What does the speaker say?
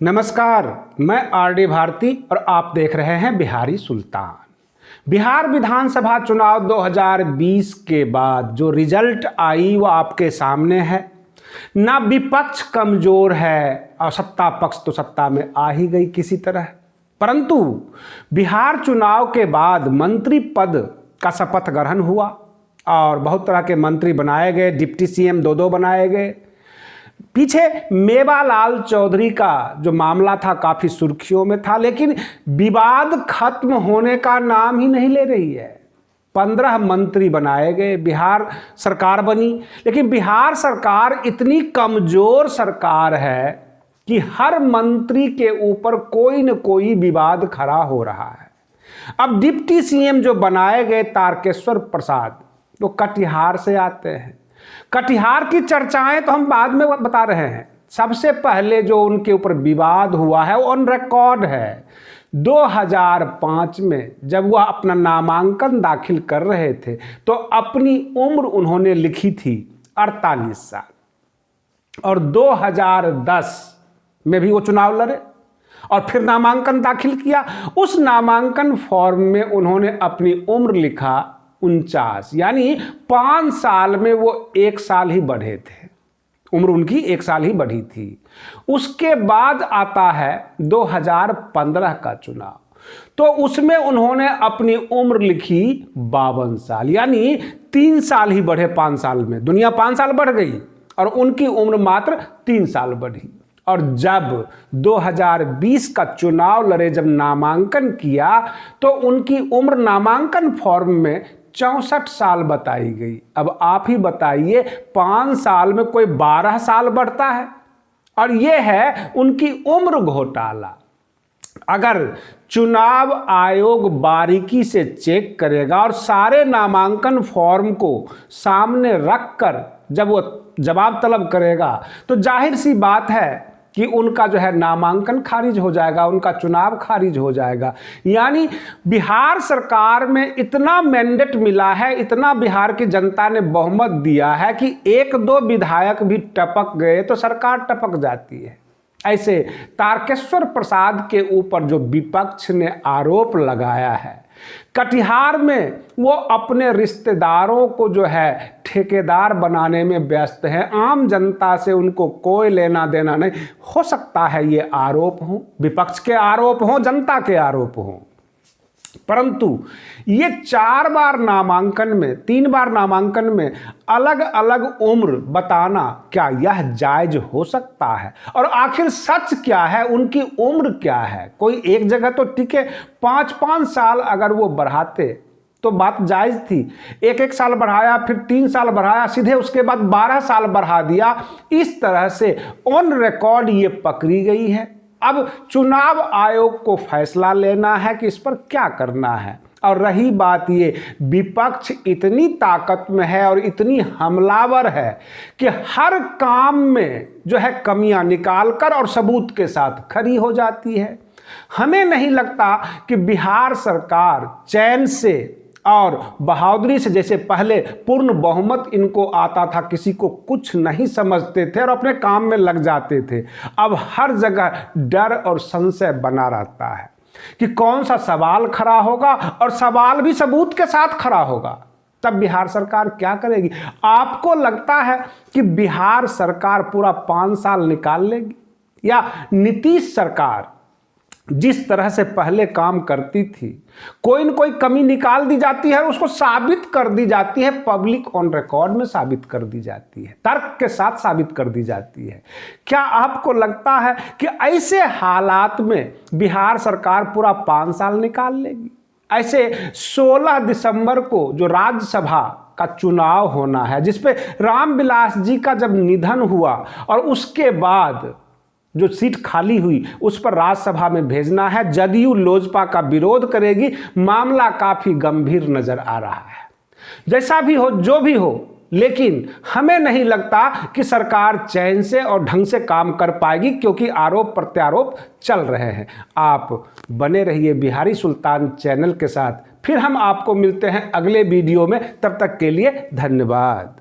नमस्कार, मैं आर.डी. भारती और आप देख रहे हैं बिहारी सुल्तान। बिहार विधानसभा चुनाव 2020 के बाद जो रिजल्ट आई वो आपके सामने है। ना विपक्ष कमजोर है और सत्ता पक्ष तो सत्ता में आ ही गई किसी तरह। परंतु बिहार चुनाव के बाद मंत्री पद का शपथ ग्रहण हुआ और बहुत तरह के मंत्री बनाए गए, डिप्टी सीएम दो बनाए गए। पीछे मेवालाल चौधरी का जो मामला था काफ़ी सुर्खियों में था, लेकिन विवाद खत्म होने का नाम ही नहीं ले रही है। 15 मंत्री बनाए गए, बिहार सरकार बनी, लेकिन बिहार सरकार इतनी कमज़ोर सरकार है कि हर मंत्री के ऊपर कोई न कोई विवाद खड़ा हो रहा है। अब डिप्टी सीएम जो बनाए गए तारकेश्वर प्रसाद, वो कटिहार से आते हैं। कटिहार की चर्चाएं तो हम बाद में बता रहे हैं। सबसे पहले जो उनके ऊपर विवाद हुआ है वो ऑन रिकॉर्ड है। 2005 में जब वह अपना नामांकन दाखिल कर रहे थे तो अपनी उम्र उन्होंने लिखी थी 48 साल और 2010 में भी वो चुनाव लड़े और फिर नामांकन दाखिल किया। उस नामांकन फॉर्म में उन्होंने अपनी उम्र लिखा 49, यानी 5 साल में वो 1 साल ही बढ़े थे। उम्र उनकी 1 साल ही बढ़ी थी। उसके बाद आता है 2015 का चुनाव, तो उसमें उन्होंने अपनी उम्र लिखी 52 साल, यानी 3 साल ही बढ़े 5 साल में। दुनिया 5 साल बढ़ गई और उनकी उम्र मात्र 3 साल बढ़ी। और जब 2020 का चुनाव लड़े, जब नामांकन किया तो उनकी उम्र नामांकन फॉर्म में 64 साल बताई गई। अब आप ही बताइए, 5 साल में कोई 12 साल बढ़ता है? और यह है उनकी उम्र घोटाला। अगर चुनाव आयोग बारीकी से चेक करेगा और सारे नामांकन फॉर्म को सामने रखकर जब वो जवाब तलब करेगा तो जाहिर सी बात है कि उनका जो है नामांकन खारिज हो जाएगा, उनका चुनाव खारिज हो जाएगा। यानी बिहार सरकार में इतना मैंडेट मिला है, इतना बिहार की जनता ने बहुमत दिया है कि 1-2 विधायक भी टपक गए तो सरकार टपक जाती है। ऐसे तारकेश्वर प्रसाद के ऊपर जो विपक्ष ने आरोप लगाया है, कटिहार में वो अपने रिश्तेदारों को जो है ठेकेदार बनाने में व्यस्त हैं। आम जनता से उनको कोई लेना देना नहीं। हो सकता है ये आरोप हो, विपक्ष के आरोप हो, जनता के आरोप हो, परंतु ये 4 बार नामांकन में, 3 बार नामांकन में अलग अलग उम्र बताना, क्या यह जायज हो सकता है? और आखिर सच क्या है, उनकी उम्र क्या है? कोई एक जगह तो टिके, 5-5 साल अगर वो बढ़ाते तो बात जायज थी। 1-1 साल बढ़ाया, फिर 3 साल बढ़ाया, सीधे उसके बाद 12 साल बढ़ा दिया। इस तरह से ऑन रिकॉर्ड ये पकड़ी गई है। अब चुनाव आयोग को फैसला लेना है कि इस पर क्या करना है। और रही बात ये, विपक्ष इतनी ताकत में है और इतनी हमलावर है कि हर काम में जो है कमियां निकालकर और सबूत के साथ खड़ी हो जाती है। हमें नहीं लगता कि बिहार सरकार चैन से और बहादुरी से, जैसे पहले पूर्ण बहुमत इनको आता था, किसी को कुछ नहीं समझते थे और अपने काम में लग जाते थे, अब हर जगह डर और संशय बना रहता है कि कौन सा सवाल खड़ा होगा और सवाल भी सबूत के साथ खड़ा होगा। तब बिहार सरकार क्या करेगी? आपको लगता है कि बिहार सरकार पूरा 5 साल निकाल लेगी? या नीतीश सरकार जिस तरह से पहले काम करती थी, कोई न कोई कमी निकाल दी जाती है, उसको साबित कर दी जाती है, पब्लिक ऑन रिकॉर्ड में साबित कर दी जाती है, तर्क के साथ साबित कर दी जाती है। क्या आपको लगता है कि ऐसे हालात में बिहार सरकार पूरा 5 साल निकाल लेगी? ऐसे 16 दिसंबर को जो राज्यसभा का चुनाव होना है, जिसपे रामविलास जी का जब निधन हुआ और उसके बाद जो सीट खाली हुई उस पर राज्यसभा में भेजना है, जदयू लोजपा का विरोध करेगी। मामला काफी गंभीर नजर आ रहा है। जैसा भी हो, जो भी हो, लेकिन हमें नहीं लगता कि सरकार चैन से और ढंग से काम कर पाएगी, क्योंकि आरोप प्रत्यारोप चल रहे हैं। आप बने रहिए बिहारी सुल्तान चैनल के साथ। फिर हम आपको मिलते हैं अगले वीडियो में। तब तक के लिए धन्यवाद।